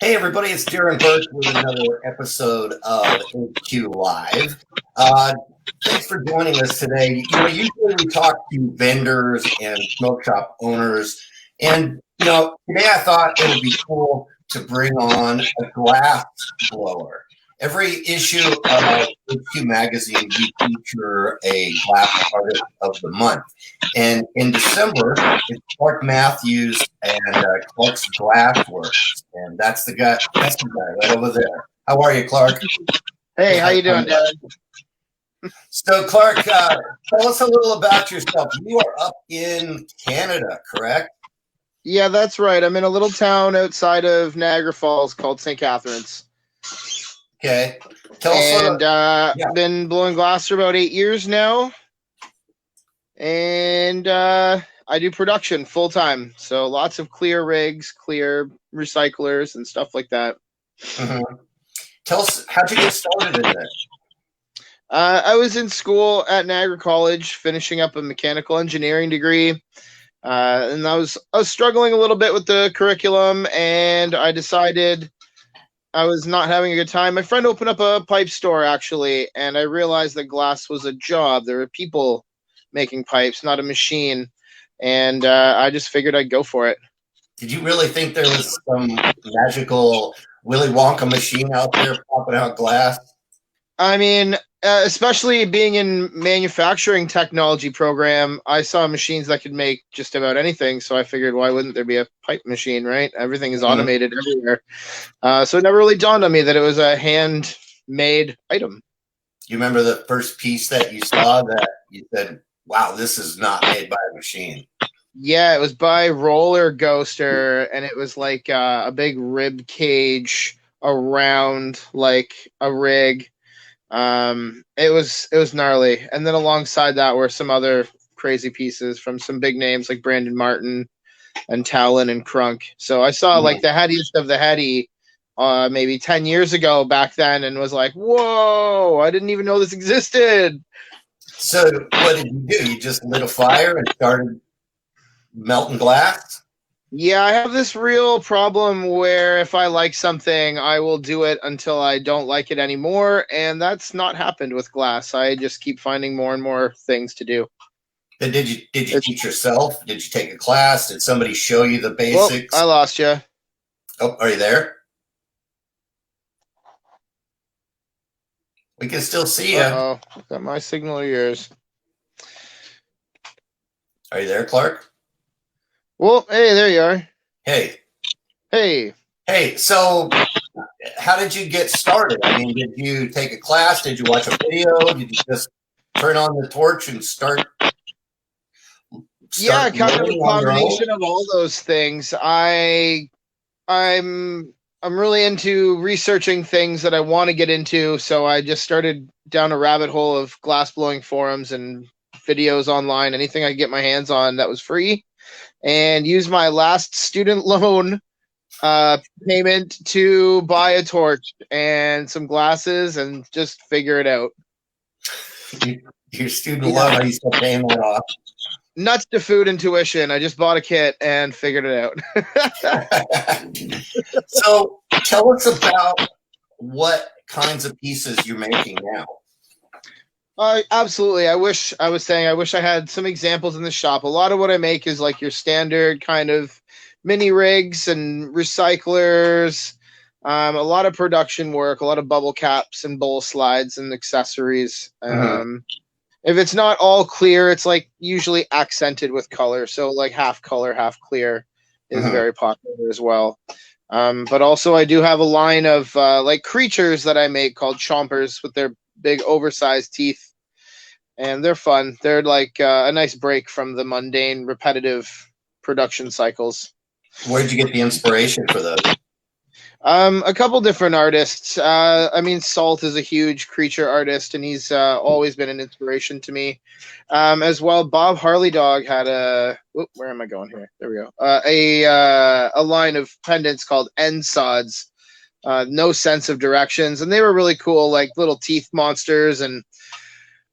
Hey everybody, it's Darren Burke with another episode of HQ Live. Thanks for joining us today. Usually we talk to vendors and smoke shop owners, and today I thought it would be cool to bring on a glass blower. Every issue of HQ Magazine, we feature a glass artist of the month. And in December, it's Clark Matthews and Clark's Glass Works. And that's the guy right over there. How are you, Clark? Hey, how you doing, Darren? So, Clark, tell us a little about yourself. You are up in Canada, correct? Yeah, that's right. I'm in a little town outside of Niagara Falls called St. Catharines. Okay. Tell us I've been blowing glass for about 8 years now. And I do production full time. So lots of clear rigs, clear recyclers, and stuff like that. Mm-hmm. Tell us, how'd you get started in this? I was in school at Niagara College, finishing up a mechanical engineering degree. And I was struggling a little bit with the curriculum, and I decided I was not having a good time. My friend opened up a pipe store, actually, and I realized that glass was a job. There were people making pipes, not a machine. And I just figured I'd go for it. Did you really think there was some magical Willy Wonka machine out there popping out glass? I mean, especially being in manufacturing technology program, I saw machines that could make just about anything. So I figured, why wouldn't there be a pipe machine, right? Everything is automated everywhere. So it never really dawned on me that it was a handmade item. You remember the first piece that you saw that you said, wow, this is not made by a machine? Yeah, it was by Roller Ghoster, and it was like a big rib cage around like a rig. It was gnarly. And then alongside that were some other crazy pieces from some big names like Brandon Martin and Talon and Crunk. So I saw like the headiest of the heady maybe 10 years ago back then and was like, whoa, I didn't even know this existed. So what did you do? You just lit a fire and started melting glass? Yeah, I have this real problem where if I like something, I will do it until I don't like it anymore, and that's not happened with glass. I just keep finding more and more things to do. But did you teach yourself? Did you take a class? Did somebody show you the basics? Well, I lost you. Oh, are you there? We can still see you. Uh-oh. Got my signal or yours? Are you there, Clark? Well, hey, there you are. Hey, so how did you get started? I mean, did you take a class? Did you watch a video? Did you just turn on the torch and start yeah, kind of a combination of all those things. I'm really into researching things that I want to get into, so I just started down a rabbit hole of glass blowing forums and videos online, anything I could get my hands on that was free, and use my last student loan payment to buy a torch and some glasses and just figure it out. Your student loan, are you still paying that off? Nuts to food and tuition. I just bought a kit and figured it out. So tell us about what kinds of pieces you're making now. Absolutely. I wish I had some examples in the shop. A lot of what I make is like your standard kind of mini rigs and recyclers, a lot of production work, a lot of bubble caps and bowl slides and accessories. If it's not all clear, it's like usually accented with color. So like half color, half clear is very popular as well. But also I do have a line of like creatures that I make called chompers with their big oversized teeth. And they're fun. They're like a nice break from the mundane, repetitive production cycles. Where'd you get the inspiration for those? A couple different artists. I mean, Salt is a huge creature artist, and he's always been an inspiration to me. As well, Bob Harley Dog had where am I going here? There we go. A line of pendants called N-Sods, no sense of directions, and they were really cool, like little teeth monsters. And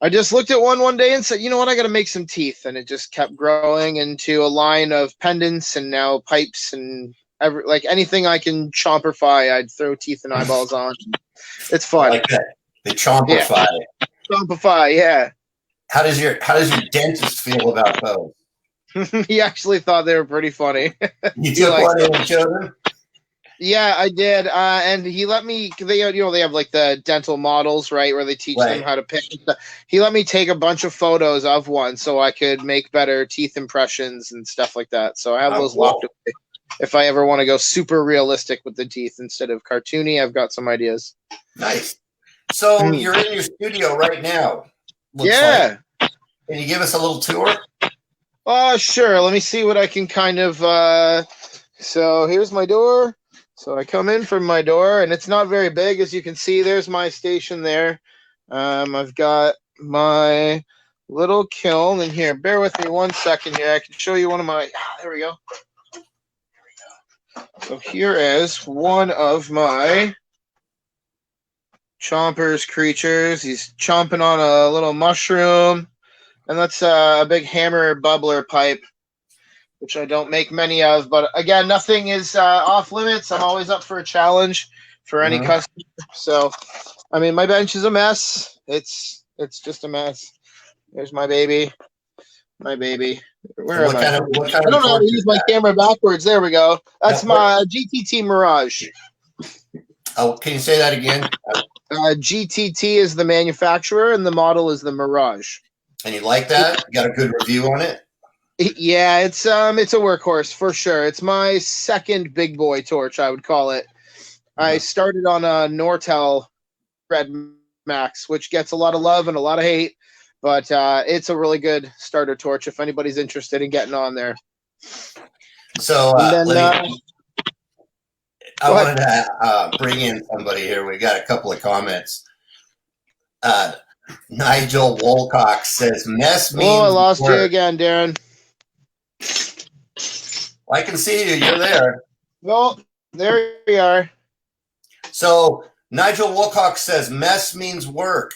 I just looked at one day and said, you know what, I got to make some teeth, and it just kept growing into a line of pendants and now pipes and like anything I can chompify, I'd throw teeth and eyeballs on. It's I fun. like that. The chompify. Yeah. Chompify, yeah. How does your dentist feel about those? He actually thought they were pretty funny. You took one in and showed him? Yeah, I did, and he let me. They have like the dental models, right, where they teach them how to pick. He let me take a bunch of photos of one so I could make better teeth impressions and stuff like that. So I have those locked away. If I ever want to go super realistic with the teeth instead of cartoony, I've got some ideas. Nice. So you're in your studio right now. Yeah. Like. Can you give us a little tour? Sure. Let me see what I can kind of. So here's my door. So I come in from my door, and it's not very big, as you can see. There's my station there. I've got my little kiln in here. Bear with me 1 second here. I can show you one of my. There we go. So here is one of my Chomper's creatures. He's chomping on a little mushroom, and that's a big hammer bubbler pipe, which I don't make many of. But again, nothing is off limits. I'm always up for a challenge for any customer. So, I mean, my bench is a mess. It's just a mess. There's my baby. My baby. Where am I? I don't know how to use my camera backwards. There we go. That's my GTT Mirage. Oh, can you say that again? GTT is the manufacturer, and the model is the Mirage. And you like that? You got a good review on it? Yeah, it's a workhorse for sure. It's my second big boy torch, I would call it. I started on a Nortel Red Max, which gets a lot of love and a lot of hate, but it's a really good starter torch if anybody's interested in getting on there. So I wanted to bring in somebody here. We got a couple of comments. Nigel Wolcock says, "Mess means." Oh, I lost you again, Darren. Well, I can see you. You're there. Well, there we are. So Nigel Wolcock says, "Mess means work."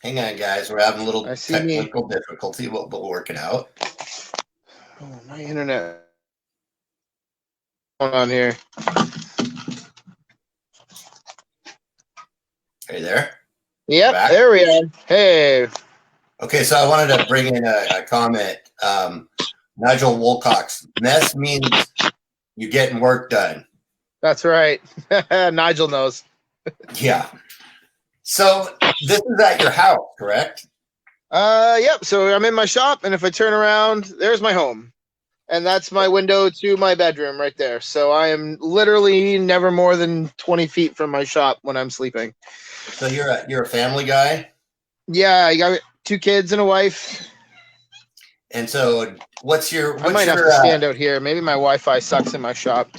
Hang on, guys. We're having a little technical difficulty, but we'll work it out. Oh, my internet. What's going on here? Are you there? Yep, there we are. Hey. Okay, so I wanted to bring in a comment. Nigel Wolcock's, "Mess means you getting work done." That's right. Nigel knows. Yeah. So this is at your house, correct? Yep. So I'm in my shop, and if I turn around, there's my home. And that's my window to my bedroom right there. So I am literally never more than 20 feet from my shop when I'm sleeping. So you're a family guy? Yeah, I got 2 kids and a wife. And so I might have to stand out here. Maybe my Wi-Fi sucks in my shop.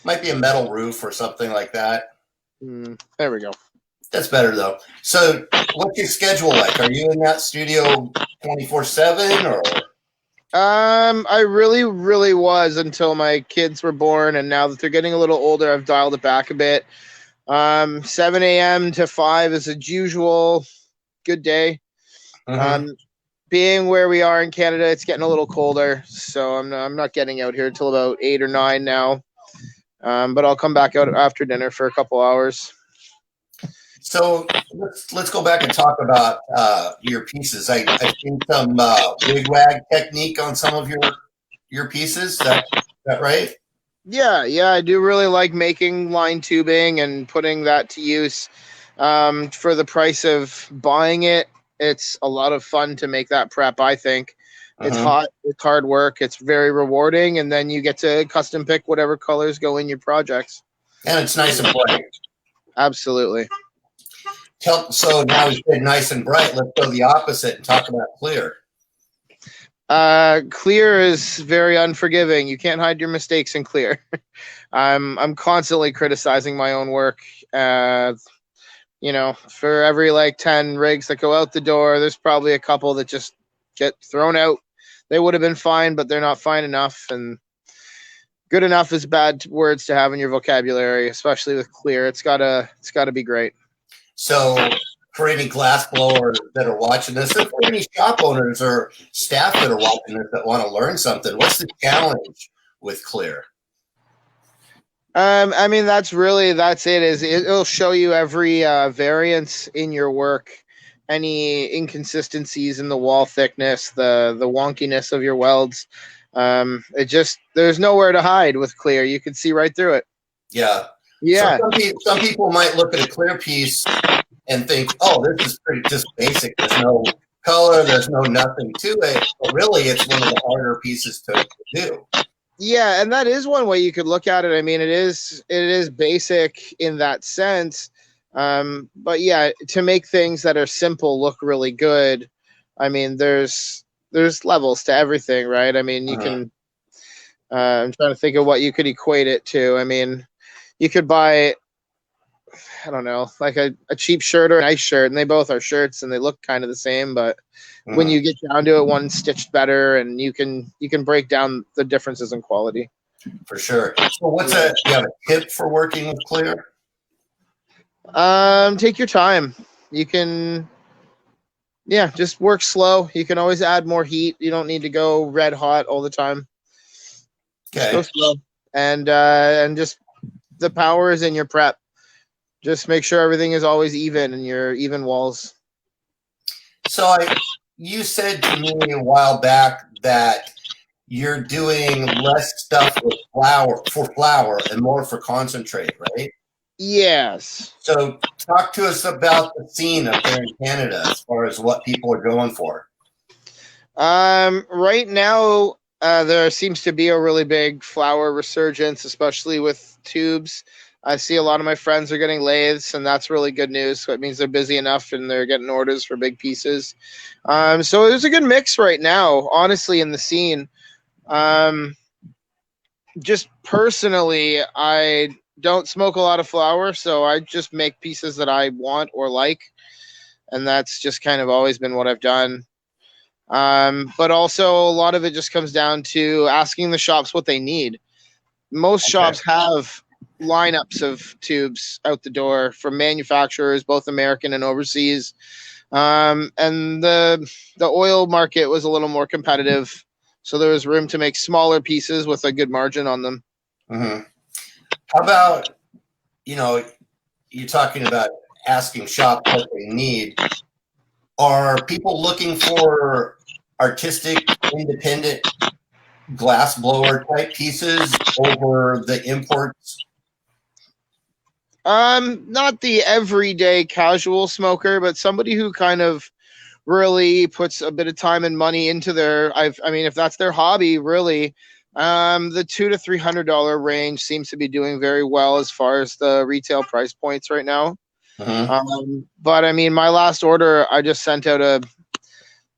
Might be a metal roof or something like that. There we go. That's better though. So what's your schedule like? Are you in that studio 24/7 or? I really, really was until my kids were born, and now that they're getting a little older, I've dialed it back a bit. 7 a.m. to 5 is a usual good day. Being where we are in Canada, it's getting a little colder, so I'm not getting out here until about 8 or 9 now. But I'll come back out after dinner for a couple hours. So let's go back and talk about your pieces. I've seen some wig-wag technique on some of your pieces. Is that right? Yeah, I do really like making line tubing and putting that to use. For the price of buying it, it's a lot of fun to make that prep, I think. It's hot, it's hard work, it's very rewarding, and then you get to custom pick whatever colors go in your projects. And it's nice and bright. Absolutely. So now we said nice and bright. Let's go the opposite and talk about clear. Clear is very unforgiving. You can't hide your mistakes in clear. I'm constantly criticizing my own work. For every 10 rigs that go out the door, there's probably a couple that just get thrown out. They would have been fine, but they're not fine enough. And good enough is bad words to have in your vocabulary, especially with clear. It's gotta be great. So for any glass blowers that are watching this, or for any shop owners or staff that are watching this that want to learn something, what's the challenge with Clear? I mean, that's it. It'll show you every variance in your work, any inconsistencies in the wall thickness, the wonkiness of your welds. There's nowhere to hide with Clear. You can see right through it. Yeah. Yeah. So some people might look at a Clear piece and think, oh, this is pretty just basic. There's no color, there's no nothing to it. But really, it's one of the harder pieces to do. Yeah, and that is one way you could look at it. I mean, it is basic in that sense. But yeah, to make things that are simple look really good, I mean, there's levels to everything, right? I mean, you can. I'm trying to think of what you could equate it to. I mean, you could buy, I don't know, like a cheap shirt or a nice shirt, and they both are shirts and they look kind of the same, but when you get down to it, one's stitched better, and you can break down the differences in quality. For sure. So you have a tip for working with Clear? Take your time. You can, just work slow. You can always add more heat. You don't need to go red hot all the time. Okay. Just go slow. And just the power is in your prep. Just make sure everything is always even in your even walls. So you said to me a while back that you're doing less stuff with flour and more for concentrate, right? Yes. So talk to us about the scene up there in Canada as far as what people are going for. Right now, there seems to be a really big flour resurgence, especially with tubes. I see a lot of my friends are getting lathes, and that's really good news. So it means they're busy enough and they're getting orders for big pieces. So there's a good mix right now, honestly, in the scene. Just personally, I don't smoke a lot of flour, so I just make pieces that I want or like. And that's just kind of always been what I've done. But also a lot of it just comes down to asking the shops what they need. Most shops have lineups of tubes out the door from manufacturers, both American and overseas. And the oil market was a little more competitive, so there was room to make smaller pieces with a good margin on them. How about, you're talking about asking shops what they need. Are people looking for artistic, independent glass blower type pieces over the imports? Not the everyday casual smoker, but somebody who kind of really puts a bit of time and money into if that's their hobby, really. The $200 to $300 range seems to be doing very well as far as the retail price points right now. But I mean, my last order, I just sent out a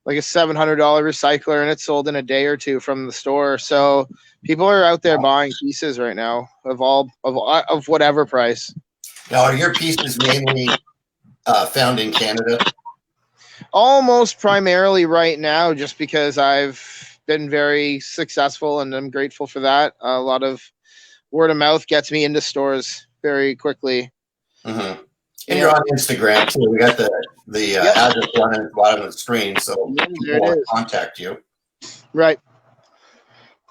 $700 recycler, and it sold in a day or two from the store. So people are out there buying pieces right now of whatever price. Now, are your pieces mainly found in Canada? Almost primarily right now, just because I've been very successful, and I'm grateful for that. A lot of word of mouth gets me into stores very quickly. And you're on Instagram too. We got the address on the bottom of the screen, so people want to contact you. Right.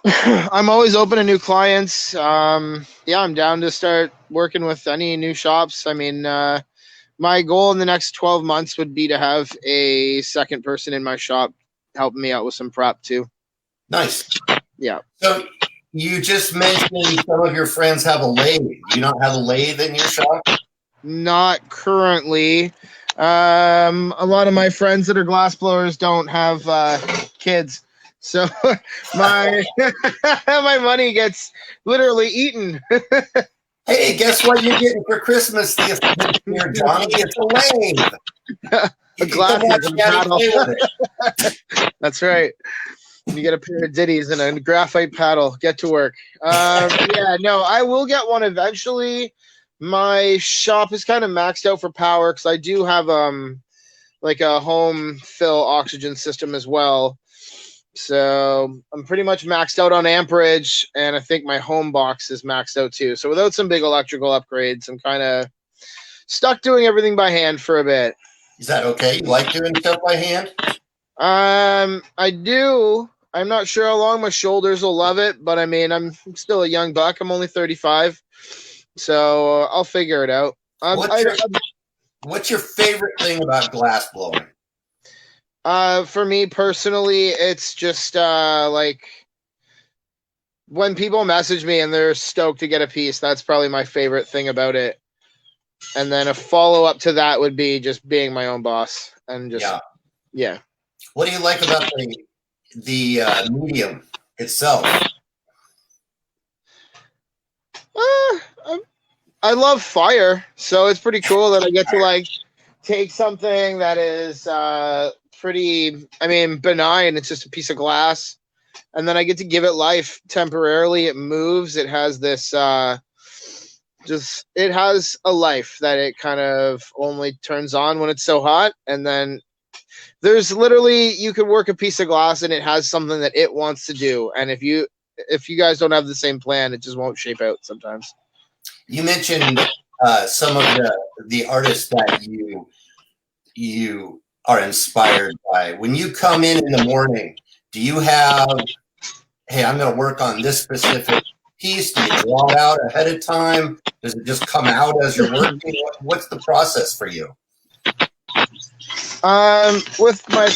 I'm always open to new clients. I'm down to start working with any new shops. I mean, my goal in the next 12 months would be to have a second person in my shop helping me out with some prep too. Nice. Yeah. So you just mentioned some of your friends have a lathe. Do you not have a lathe in your shop? Not currently. A lot of my friends that are glass blowers don't have kids. So my my money gets literally eaten. Hey, guess what you're getting for Christmas this year, Johnny? It's a lathe. A glass paddle. That's right. You get a pair of ditties and a graphite paddle. Get to work. I will get one eventually. My shop is kind of maxed out for power because I do have a home fill oxygen system as well. So I'm pretty much maxed out on amperage, and I think my home box is maxed out too. So without some big electrical upgrades, I'm kind of stuck doing everything by hand for a bit. Is that okay? You like doing stuff by hand? I do. I'm not sure how long my shoulders will love it, but I mean, I'm still a young buck. I'm only 35, so I'll figure it out. What's your favorite thing about glass blowing? For me personally, it's just like when people message me and they're stoked to get a piece. That's probably my favorite thing about it. And then a follow up to that would be just being my own boss and just yeah. What do you like about the medium itself? I love fire, so it's pretty cool that I get to like take something that is pretty, I mean, benign. It's just a piece of glass, and then I get to give it life temporarily. It moves. It has this it has a life that it kind of only turns on when it's so hot, and then there's literally, you could work a piece of glass and it has something that it wants to do, and if you guys don't have the same plan, it just won't shape out sometimes. You mentioned some of the artists that you are inspired by. When you come in the morning, do you have, hey, I'm going to work on this specific piece? Do you draw it out ahead of time? Does it just come out as you're working? What's the process for you? With my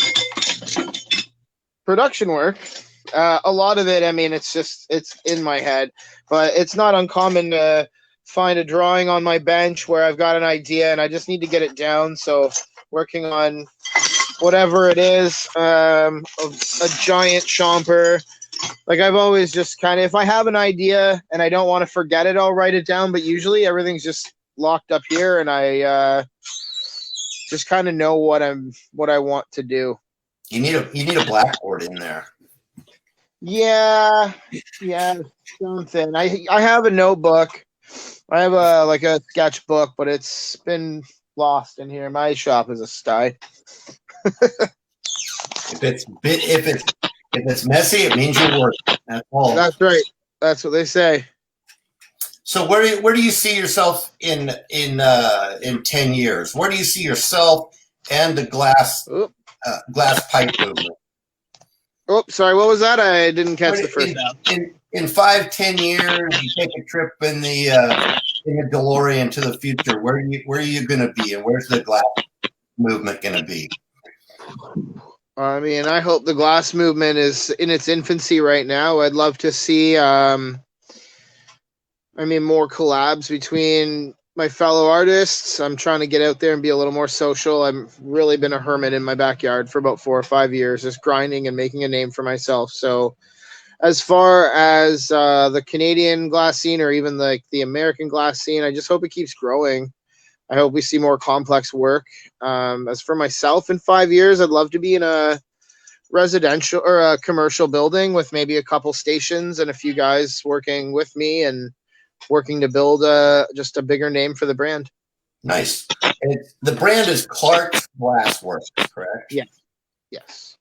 production work, a lot of it, I mean, it's in my head, but it's not uncommon to find a drawing on my bench where I've got an idea and I just need to get it down. So working on whatever it is, a giant chomper. Like I've always just kind of, if I have an idea and I don't want to forget it, I'll write it down. But usually everything's just locked up here, and I just kind of know what I want to do. You need a blackboard in there. Yeah, something. I have a notebook. I have a sketchbook, but it's been lost in here. My shop is a sty. If it's messy, it means you're working. That's all. That's right. That's what they say. So where do you see yourself in 10 years? Where do you see yourself and the glass pipe movement? Oh, sorry. What was that? I didn't catch the first half. In 5-10 years, you take a trip in the DeLorean to the future. Where are you going to be, and where's the glass movement going to be? I mean, I hope the glass movement is in its infancy right now. I'd love to see, more collabs between my fellow artists. I'm trying to get out there and be a little more social. I've really been a hermit in my backyard for about 4 or 5 years, just grinding and making a name for myself. So as far as the Canadian glass scene, or even the American glass scene, I just hope it keeps growing. I hope we see more complex work. As for myself, in 5 years, I'd love to be in a residential or a commercial building with maybe a couple stations and a few guys working with me and working to build just a bigger name for the brand. Nice. And the brand is Clark's Glassworks, correct? Yes.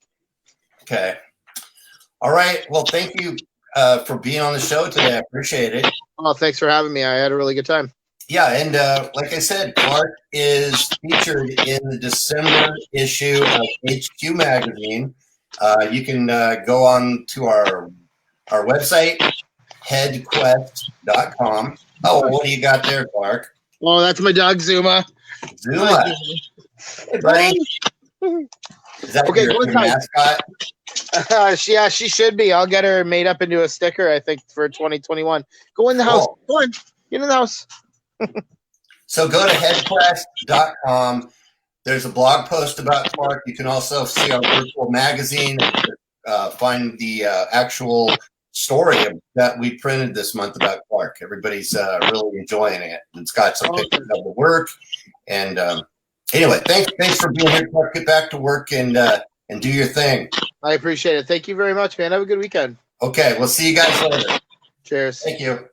Okay. All right. Well, thank you for being on the show today. I appreciate it. Oh, thanks for having me. I had a really good time. Yeah, and like I said, Clark is featured in the December issue of HQ Magazine. You can go on to our website, headquest.com. Oh, what do you got there, Clark? Oh, that's my dog, Zuma. Zuma. Hey, buddy. Is that your mascot? Yeah, she should be. I'll get her made up into a sticker, I think, for 2021. Go in the house. Go on. Get in the house. So go to headquest.com. There's a blog post about Clark. You can also see our virtual magazine, find the actual story that we printed this month about Clark. Everybody's really enjoying it. It's got some pictures of the work. And anyway, thanks for being here, Clark. Get back to work and do your thing. I appreciate it. Thank you very much, man. Have a good weekend. Okay, we'll see you guys later. Cheers. Thank you.